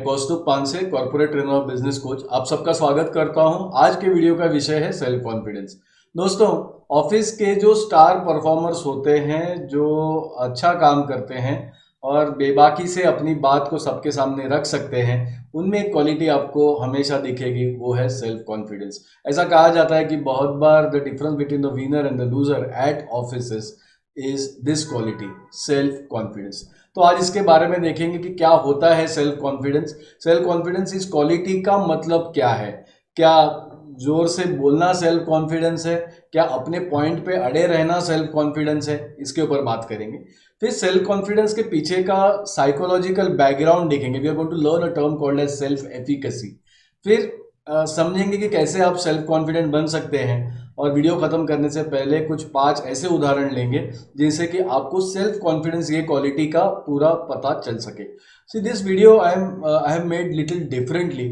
कौस्तुभ Panse, corporate trainer और business coach, आप सबका स्वागत करता हूं। आज के वीडियो का विषय है सेल्फ कॉन्फिडेंस। दोस्तों, ऑफिस के जो स्टार परफॉर्मर्स होते हैं, जो अच्छा काम करते हैं और बेबाकी से अपनी बात को सबके सामने रख सकते हैं, उनमें एक क्वालिटी आपको हमेशा दिखेगी, वो है सेल्फ कॉन्फिडेंस। ऐसा कहा जाता है कि बहुत बार the difference between the winner and the loser at office is this quality, self confidence. तो आज इसके बारे में देखेंगे कि क्या होता है सेल्फ कॉन्फिडेंस। सेल्फ कॉन्फिडेंस इस क्वालिटी का मतलब क्या है। क्या जोर से बोलना सेल्फ कॉन्फिडेंस है? क्या अपने पॉइंट पे अड़े रहना सेल्फ कॉन्फिडेंस है? इसके ऊपर बात करेंगे। फिर सेल्फ कॉन्फिडेंस के पीछे का साइकोलॉजिकल बैकग्राउंड देखेंगे। We are going to learn a term called as self efficacy. फिर समझेंगे कि कैसे आप सेल्फ कॉन्फिडेंट बन सकते हैं। और वीडियो खत्म करने से पहले कुछ 5 ऐसे उदाहरण लेंगे जिनसे कि आपको सेल्फ कॉन्फिडेंस ये क्वालिटी का पूरा पता चल सके। See this video I have made little differently.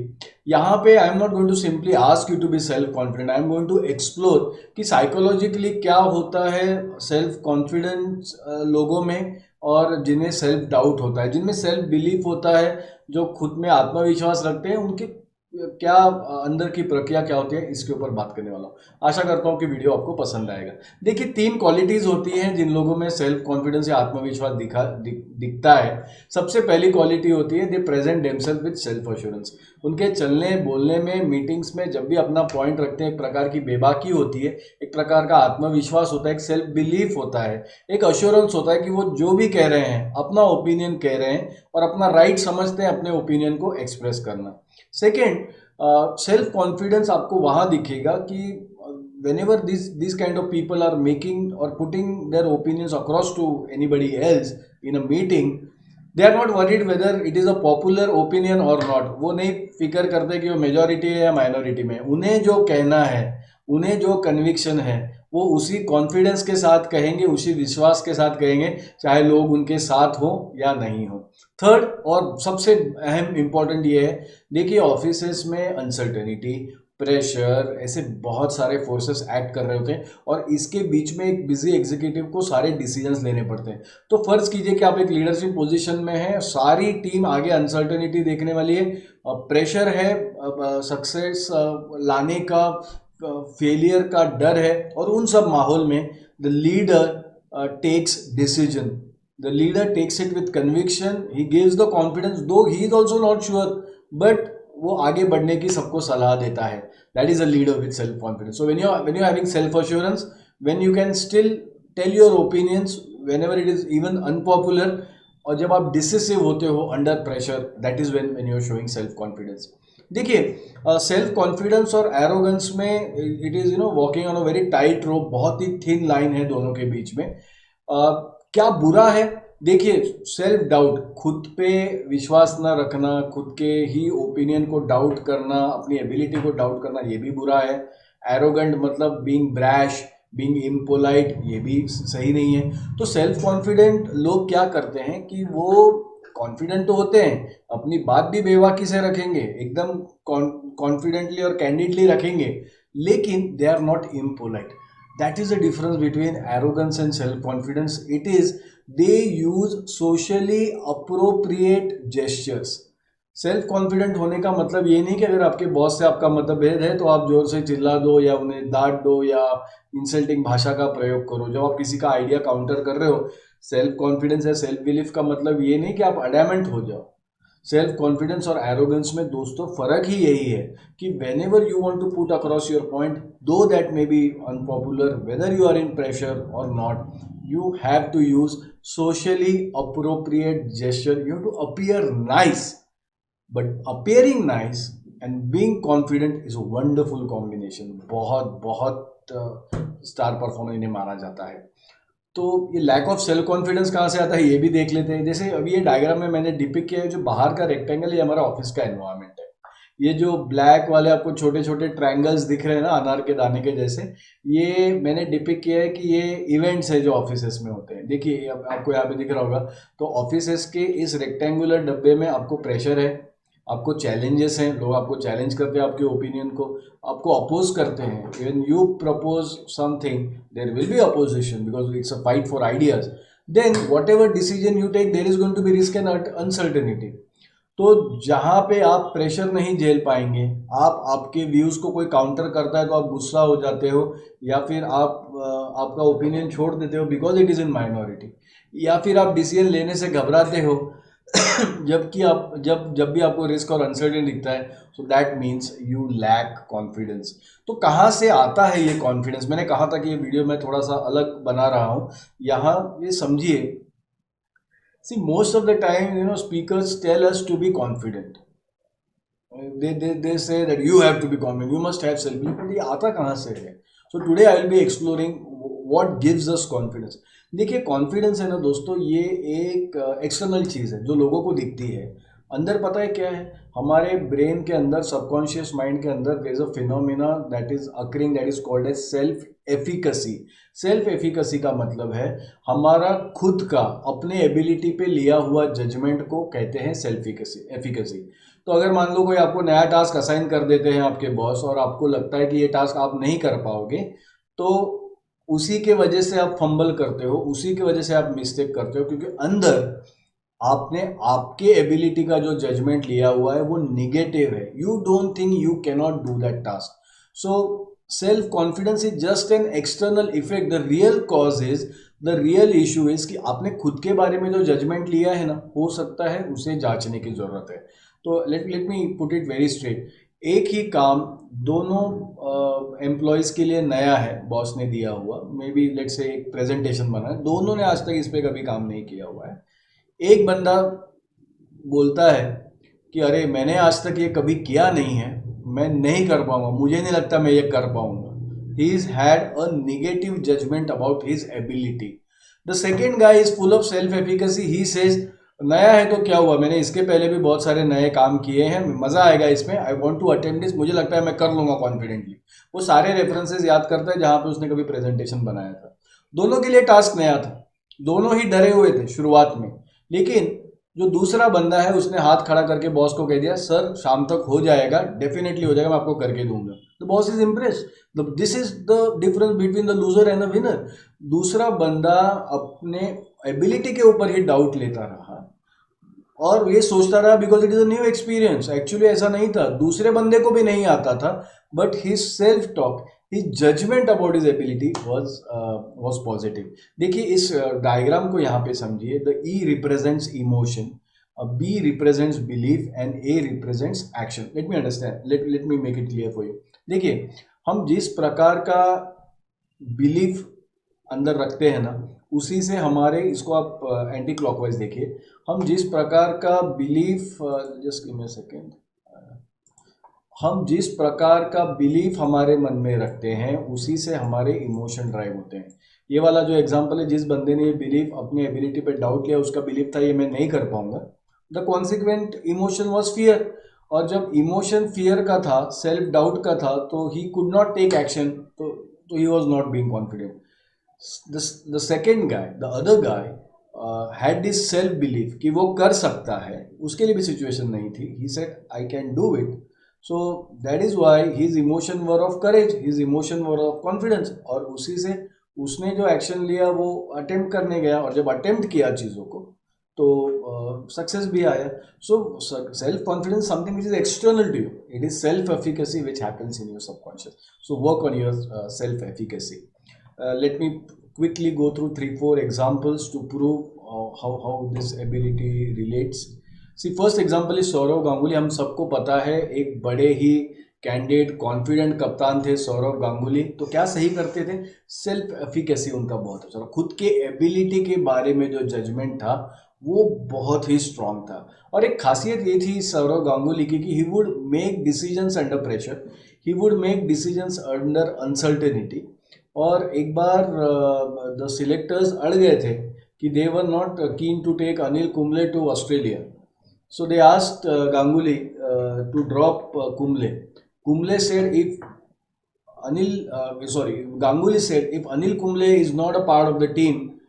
यहाँ पे I am not going to simply ask you to be self confident, I am going to explore कि साइकोलॉजिकली क्या होता है सेल्फ कॉन्फिडेंस लोगों में, और जिन्हें सेल्फ डाउट होता है, जिनमें सेल्फ बिलीफ होता है, जो खुद में आत्मविश्वास रखते हैं, उनके क्या अंदर की प्रक्रिया क्या होती है, इसके ऊपर बात करने वाला हूँ। आशा करता हूँ कि वीडियो आपको पसंद आएगा। देखिए, 3 क्वालिटीज होती हैं जिन लोगों में सेल्फ कॉन्फिडेंस या आत्मविश्वास दिखता है। सबसे पहली क्वालिटी होती है they present themselves with self assurance. उनके चलने बोलने में, मीटिंग्स में जब भी अपना पॉइंट रखते हैं, एक प्रकार की बेबाकी होती है, एक प्रकार का आत्मविश्वास होता है, एक सेल्फ बिलीफ होता है, एक अश्योरेंस होता है कि वो जो भी कह रहे हैं, अपना ओपिनियन कह रहे हैं और अपना राइट समझते हैं अपने ओपिनियन को एक्सप्रेस करना। सेकेंड, सेल्फ कॉन्फिडेंस आपको वहां दिखेगा कि whenever these kind of people are making or putting their opinions across to anybody else in a meeting, they are not worried whether it is a popular opinion or not. वो नहीं फिक्र करते कि वो मेजॉरिटी है या minority में। उन्हें जो कहना है, उन्हें जो कन्विक्शन है, वो उसी कॉन्फिडेंस के साथ कहेंगे, उसी विश्वास के साथ कहेंगे, चाहे लोग उनके साथ हो या नहीं हो। थर्ड और सबसे अहम इंपॉर्टेंट ये है, देखिए ऑफिसेस में अनसर्टेनिटी, प्रेशर, ऐसे बहुत सारे फोर्सेस एक्ट कर रहे होते हैं और इसके बीच में एक बिजी एग्जीक्यूटिव को सारे डिसीजंस लेने पड़ते हैं। तो फर्ज कीजिए कि आप एक लीडरशिप पोजीशन में हैं, सारी टीम आगे अनसर्टेनिटी देखने वाली है, प्रेशर है, सक्सेस लाने का, फेलियर का डर है, और उन सब माहौल में the leader takes decision. The leader takes it with conviction, he gives the confidence, though he is also not sure, but वो आगे बढ़ने की सबको सलाह देता है। That is a leader with self confidence. So when you having self assurance, when you can still tell your opinions whenever it is even unpopular, और जब आप डिसिसिव होते हो under pressure, that is when you are showing self confidence. देखिए, self confidence और arrogance में it is walking on a very tight रोप, बहुत ही thin line है दोनों के बीच में। क्या बुरा है? देखिए, सेल्फ डाउट, खुद पे विश्वास ना रखना, खुद के ही ओपिनियन को डाउट करना, अपनी एबिलिटी को डाउट करना, ये भी बुरा है। एरोगेंट मतलब बीइंग ब्रैश, बीइंग इम्पोलाइट, ये भी सही नहीं है। तो सेल्फ कॉन्फिडेंट लोग क्या करते हैं कि वो कॉन्फिडेंट तो होते हैं, अपनी बात भी बेबाकी से रखेंगे, एकदम कॉन्फिडेंटली और कैंडिडली रखेंगे, लेकिन they are not impolite. That is the difference between arrogance and self-confidence. It is they use socially appropriate gestures. Self confident होने का मतलब ये नहीं कि अगर आपके बॉस से आपका मतभेद है तो आप जोर से चिल्ला दो या उन्हें डांट दो या इंसल्टिंग भाषा का प्रयोग करो जब आप किसी का आइडिया काउंटर कर रहे हो। सेल्फ कॉन्फिडेंस या सेल्फ बिलीफ का मतलब ये नहीं कि आप अडैमेंट हो जाओ। सेल्फ कॉन्फिडेंस और एरोगेंस में दोस्तों फर्क ही यही है कि whenever you want to put across your point, though that may be unpopular, whether you are in pressure और not, you have to use socially appropriate gesture. You have to appear nice, but appearing nice and being confident is a wonderful combination. बहुत बहुत star performer इन्हें माना जाता है। तो ये lack of self confidence कहाँ से आता है ये भी देख लेते हैं। जैसे अभी ये डायग्राम में मैंने डिपिक्ट किया है, जो बाहर का रेक्टेंगल है हमारा ऑफिस का एनवायरनमेंट है। ये जो ब्लैक वाले आपको छोटे छोटे ट्रायंगल्स दिख रहे हैं ना, अनार के दाने के जैसे, ये मैंने डिपिक्ट किया है कि ये इवेंट्स है जो ऑफिसेस में होते हैं। देखिए आपको यहाँ पे दिख रहा होगा। तो ऑफिसेस के इस रेक्टेंगुलर डब्बे में आपको प्रेशर है, आपको चैलेंजेस हैं, लोग आपको चैलेंज करते हैं, आपके ओपिनियन को आपको अपोज करते हैं। When you propose something there will be opposition because it's a fight for ideas. Then whatever decision you take there is going to be risk and uncertainty. तो जहाँ पे आप प्रेशर नहीं झेल पाएंगे, आपके व्यूज को कोई काउंटर करता है तो आप गुस्सा हो जाते हो, या फिर आपका ओपिनियन छोड़ देते हो because it is in minority, या फिर आप डिसीजन लेने से घबराते हो जबकि आप जब जब भी आपको रिस्क और अनसर्टेन दिखता है, so that means you lack confidence. तो कहाँ से आता है ये कॉन्फिडेंस? मैंने कहा था कि ये वीडियो मैं थोड़ा सा अलग बना रहा हूँ। यहाँ ये समझिए, see most of the time speakers tell us to be confident. they say that you have to be confident, you must have self belief, but ये आता कहाँ से है? So today I will be exploring what gives us confidence. देखिए, confidence है ना दोस्तों, ये एक एक्सटर्नल चीज़ है जो लोगों को दिखती है। अंदर पता है क्या है? हमारे ब्रेन के अंदर, सबकॉन्शियस माइंड के अंदर there is a phenomena that is occurring, that is called as self efficacy. Self efficacy का मतलब है हमारा खुद का अपने एबिलिटी पे लिया हुआ जजमेंट को कहते हैं सेल्फ एफिकेसी। तो अगर मान लो कोई आपको नया टास्क असाइन कर देते हैं आपके बॉस, और आपको लगता है कि ये टास्क आप नहीं कर पाओगे, तो उसी के वजह से आप फंबल करते हो, उसी की वजह से आप मिस्टेक करते हो, क्योंकि अंदर आपने आपके एबिलिटी का जो जजमेंट लिया हुआ है वो निगेटिव है। You don't think you cannot do that task. So self confidence is just an external effect. The real cause is, the real issue is कि आपने खुद के बारे में जो जजमेंट लिया है ना, हो सकता है उसे जांचने की जरूरत है। तो let me put it very straight. एक ही काम दोनों एम्प्लॉयज़ के लिए नया है, बॉस ने दिया हुआ, मे बी लेट्स से एक प्रेजेंटेशन बना है, दोनों ने आज तक इस पर कभी काम नहीं किया हुआ है। एक बंदा बोलता है कि अरे मैंने आज तक ये कभी किया नहीं है, मैं नहीं कर पाऊंगा, मुझे नहीं लगता मैं ये कर पाऊंगा। He is had a negative judgement about his ability. The second guy is full of self efficacy. He says नया है तो क्या हुआ, मैंने इसके पहले भी बहुत सारे नए काम किए हैं, मजा आएगा इसमें, I want to attempt this, मुझे लगता है मैं कर लूंगा कॉन्फिडेंटली। वो सारे रेफरेंसेस याद करता है जहां पे उसने कभी प्रेजेंटेशन बनाया था। दोनों के लिए टास्क नया था, दोनों ही डरे हुए थे शुरुआत में, लेकिन जो दूसरा बंदा है उसने हाथ खड़ा करके बॉस को कह दिया, सर शाम तक हो जाएगा, डेफिनेटली हो जाएगा, मैं आपको करके दूंगा। The boss is impressed. This is the difference between the loser and the winner. दूसरा बंदा अपने एबिलिटी के ऊपर ही डाउट लेता रहा और ये सोचता रहा because it is a new experience. Actually ऐसा नहीं था, दूसरे बंदे को भी नहीं आता था, but his self talk, his judgement about his ability was positive. देखिए इस डायग्राम को यहाँ पे समझिए। The E represents emotion, B represents belief and A represents action. Let me understand, let me make it clear for you. देखिए, हम जिस प्रकार का बिलीफ अंदर रखते हैं ना, उसी से हमारे, इसको आप एंटी क्लॉकवाइज देखिए, हम जिस प्रकार का belief, just give me a second, हम जिस प्रकार का बिलीफ हमारे मन में रखते हैं उसी से हमारे इमोशन ड्राइव होते हैं। ये वाला जो एग्जांपल है, जिस बंदे ने ये बिलीफ, अपनी एबिलिटी पे डाउट लिया, उसका बिलीफ था ये मैं नहीं कर पाऊंगा, the consequent emotion was fear. और जब इमोशन फियर का था, सेल्फ डाउट का था, तो he could not take action, तो he was not being confident. The second guy, the other guy had this self belief कि वो कर सकता है, उसके लिए भी सिचुएशन नहीं थी, he said I can do it, so that is why his emotion were of courage, his emotion were of confidence, और उसी से उसने जो एक्शन लिया वो अटेम्प्ट करने गया, और जब अटेम्प्ट किया चीज़ों को तो सक्सेस भी आया। So self confidence something which is external to you, it is self efficacy which happens in your subconscious. So work on your self efficacy. Let me quickly go through 3-4 examples to prove how this ability relates. See, first example is Sourav Ganguly. हम सबको पता है एक बड़े ही candidate, confident कप्तान थे सौरव गांगुली। तो क्या सही करते थे? सेल्फ एफिकेसी उनका बहुत अच्छा था, खुद के एबिलिटी के बारे में जो जजमेंट था वो बहुत ही स्ट्रांग था। और एक खासियत ये थी सौरव गांगुली की कि he would make decisions under pressure, he would make decisions under uncertainty. और एक बार द सिलेक्टर्स अड़ गए थे कि they were not keen to take Anil Kumble to Australia, so they asked Ganguly to drop Kumble. Kumble said if Ganguly said if Anil Kumble is not a part of the team,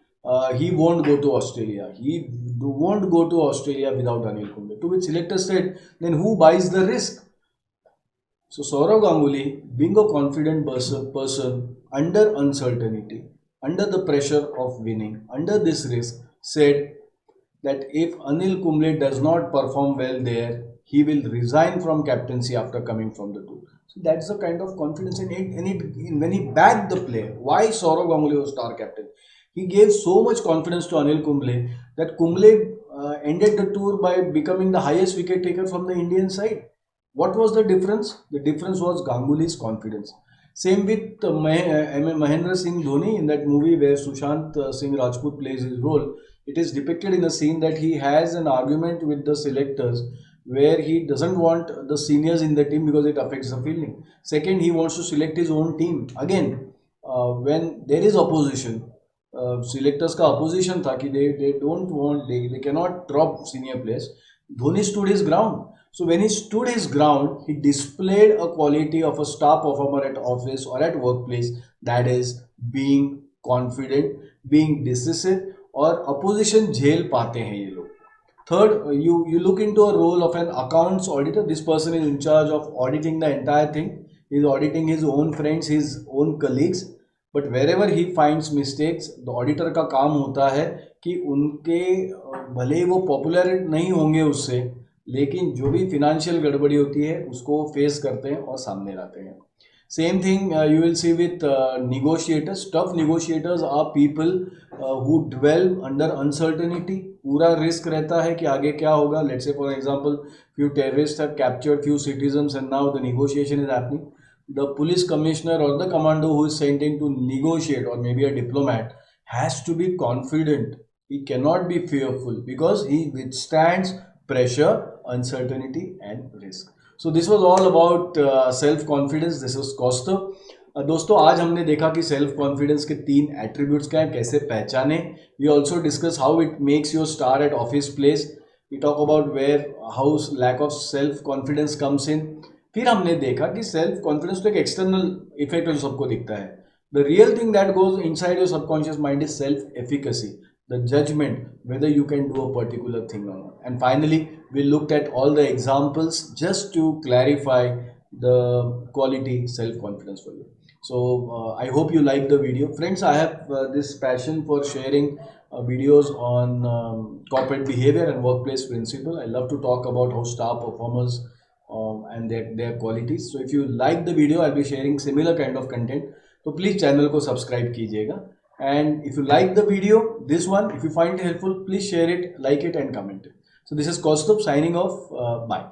he won't go to Australia. He won't go to Australia without Anil Kumble. To which selectors said, then who buys the risk? So Saurav Ganguly, being a confident person under uncertainty, under the pressure of winning, under this risk, said, that if Anil Kumble does not perform well there, he will resign from captaincy after coming from the tour. So that's the kind of confidence in it. And when he backed the player, why Saurav Ganguly was star captain? He gave so much confidence to Anil Kumble that Kumble ended the tour by becoming the highest wicket taker from the Indian side. What was the difference? The difference was Ganguly's confidence. Same with Mahendra Singh Dhoni in that movie where Sushant Singh Rajput plays his role. It is depicted in a scene that he has an argument with the selectors where he doesn't want the seniors in the team because it affects the fielding. Second, he wants to select his own team. Again, when there is opposition, selectors का opposition था कि they don't want, they cannot drop senior players. Dhoni stood his ground. So when he stood his ground, he displayed a quality of a star performer at office or at workplace, that is being confident, being decisive, और opposition झेल पाते हैं ये लोग. Third, you look into a role of an accounts auditor. This person is in charge of auditing the entire thing. He is auditing his own friends, his own colleagues. But wherever he finds mistakes, the auditor का काम होता है कि उनके भले ही वो popular नहीं होंगे उससे, लेकिन जो भी फिनेंशियल गड़बड़ी होती है उसको फेस करते हैं और सामने लाते हैं. Same thing you will see with negotiators. Tough negotiators are people who dwell under uncertainty. पूरा रिस्क रहता है कि आगे क्या होगा. Let's say for example, few terrorists have captured few citizens and now the negotiation is happening. The police commissioner or the commando who is sent in to negotiate, or maybe a diplomat, has to be confident. He cannot be fearful because he withstands pressure, uncertainty and risk. So this was all about self confidence. This was Kaustav. दोस्तों आज हमने देखा कि self confidence के 3 attributes क्या हैं, कैसे पहचाने. We also discuss how it makes your star at office place. We talk about where how lack of self confidence comes in. फिर हमने देखा कि सेल्फ कॉन्फिडेंस तो एक एक्सटर्नल इफेक्ट जो सबको दिखता है. The real thing that goes inside your subconscious mind is self efficacy, the judgment whether you can do a particular thing or not. And finally, we looked at all the examples just to clarify the quality self-confidence for you. So I hope you like the video. Friends, I have this passion for sharing videos on corporate behavior and workplace principle. I love to talk about how star performers and their qualities. So if you like the video, I'll be sharing similar kind of content. So please channel को subscribe कीजिएगा. And if you like the video, this one, if you find it helpful, please share it, like it and comment it. So this is Kaustav signing off. Bye.